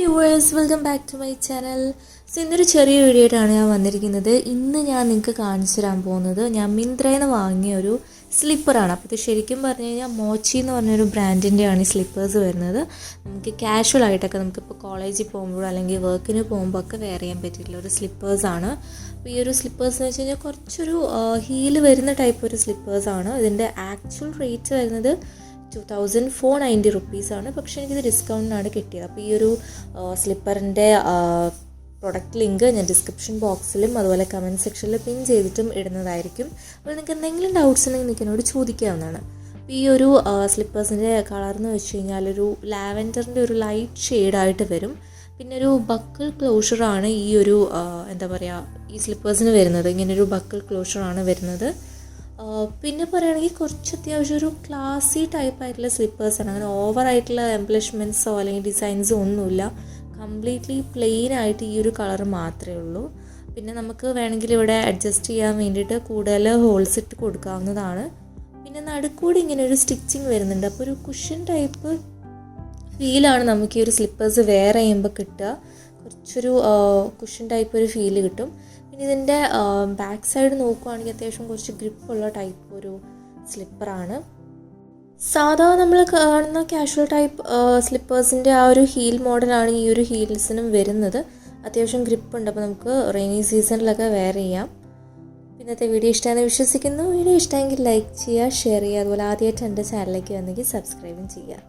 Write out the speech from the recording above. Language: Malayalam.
Viewers, welcome back to my channel. So ഇന്നൊരു ചെറിയ വീഡിയോ ആയിട്ടാണ് ഞാൻ വന്നിരിക്കുന്നത്. ഇന്ന് ഞാൻ നിങ്ങൾക്ക് കാണിച്ചു തരാൻ പോകുന്നത് ഞാൻ മിന്ത്രയിൽ നിന്ന് വാങ്ങിയ ഒരു സ്ലിപ്പറാണ്. അപ്പോൾ ഇത് ശരിക്കും പറഞ്ഞു കഴിഞ്ഞാൽ മോച്ചി എന്ന് പറഞ്ഞൊരു ബ്രാൻഡിൻ്റെയാണ് ഈ സ്ലിപ്പേഴ്സ് വരുന്നത്. നമുക്ക് കാഷ്വൽ ആയിട്ടൊക്കെ നമുക്കിപ്പോൾ കോളേജിൽ പോകുമ്പോഴോ അല്ലെങ്കിൽ വർക്കിന് പോകുമ്പോൾ ഒക്കെ വെയർ ചെയ്യാൻ പറ്റിയിട്ടുള്ള ഒരു സ്ലിപ്പേഴ്സാണ്. അപ്പോൾ ഈ ഒരു സ്ലിപ്പേഴ്സ് എന്ന് വെച്ച് കഴിഞ്ഞാൽ കുറച്ചൊരു ഹീല് വരുന്ന ടൈപ്പ് ഒരു സ്ലിപ്പേഴ്സാണ്. ഇതിൻ്റെ ആക്ച്വൽ റേറ്റ് വരുന്നത് 2490 റുപ്പീസാണ്. പക്ഷേ എനിക്കിത് ഡിസ്കൗണ്ടിനാണ് കിട്ടിയത്. അപ്പോൾ ഈ ഒരു സ്ലിപ്പറിൻ്റെ പ്രൊഡക്റ്റ് ലിങ്ക് ഞാൻ ഡിസ്ക്രിപ്ഷൻ ബോക്സിലും അതുപോലെ കമൻറ്റ് സെക്ഷനിൽ പിൻ ചെയ്തിട്ടും ഇടുന്നതായിരിക്കും. അപ്പോൾ നിങ്ങൾക്ക് എന്തെങ്കിലും ഡൗട്ട്സ് ഉണ്ടെങ്കിൽ നിങ്ങൾക്ക് എന്നോട് ചോദിക്കാവുന്നതാണ്. അപ്പോൾ ഈ ഒരു സ്ലിപ്പേഴ്സിൻ്റെ കളർ എന്ന് വെച്ച് കഴിഞ്ഞാൽ ഒരു ലാവൻഡറിൻ്റെ ഒരു ലൈറ്റ് ഷെയ്ഡായിട്ട് വരും. പിന്നെ ഒരു ബക്കിൾ ക്ലോഷറാണ് ഈ ഒരു എന്താ പറയുക ഈ സ്ലിപ്പേഴ്സിന് വരുന്നത്. ഇങ്ങനൊരു ബക്കിൾ ക്ലോഷറാണ് വരുന്നത്. പിന്നെ പറയുകയാണെങ്കിൽ കുറച്ച് അത്യാവശ്യം ഒരു ക്ലാസി ടൈപ്പായിട്ടുള്ള സ്ലിപ്പേഴ്സാണ്. അങ്ങനെ ഓവറായിട്ടുള്ള എംപ്ലിഷ്മെൻറ്റ്സോ അല്ലെങ്കിൽ ഡിസൈൻസോ ഒന്നുമില്ല. കംപ്ലീറ്റ്ലി പ്ലെയിൻ ആയിട്ട് ഈ ഒരു കളർ മാത്രമേ ഉള്ളൂ. പിന്നെ നമുക്ക് വേണമെങ്കിൽ ഇവിടെ അഡ്ജസ്റ്റ് ചെയ്യാൻ വേണ്ടിയിട്ട് കൂടുതൽ ഹോൾസ് ഇട്ട് കൊടുക്കാവുന്നതാണ്. പിന്നെ നടുക്കൂടി ഇങ്ങനെ ഒരു സ്റ്റിച്ചിങ് വരുന്നുണ്ട്. അപ്പോൾ ഒരു കുഷൻ ടൈപ്പ് ഫീലാണ് നമുക്ക് ഈ ഒരു സ്ലിപ്പേഴ്സ് വെയർ ചെയ്യുമ്പോൾ കിട്ടുക. കുറച്ചൊരു കുഷൻ ടൈപ്പ് ഒരു ഫീല് കിട്ടും. പിന്നെ ഇതിൻ്റെ ബാക്ക് സൈഡ് നോക്കുകയാണെങ്കിൽ അത്യാവശ്യം കുറച്ച് ഗ്രിപ്പുള്ള ടൈപ്പ് ഒരു സ്ലിപ്പറാണ്. സാധാരണ നമ്മൾ കാണുന്ന കാഷ്വൽ ടൈപ്പ് സ്ലിപ്പേഴ്സിൻ്റെ ആ ഒരു ഹീൽ മോഡലാണ് ഈ ഒരു ഹീൽസിനും വരുന്നത്. അത്യാവശ്യം ഗ്രിപ്പുണ്ട്. അപ്പോൾ നമുക്ക് റെയിനി സീസണിലൊക്കെ വെയർ ചെയ്യാം. ഇന്നത്തെ വീഡിയോ ഇഷ്ടമാണെന്ന് വിശ്വസിക്കുന്നു. വീഡിയോ ഇഷ്ടമെങ്കിൽ ലൈക്ക് ചെയ്യുക, ഷെയർ ചെയ്യുക. അതുപോലെ ആദ്യമായിട്ട് എൻ്റെ ചാനലിലേക്ക് വന്നെങ്കിൽ സബ്സ്ക്രൈബും ചെയ്യുക.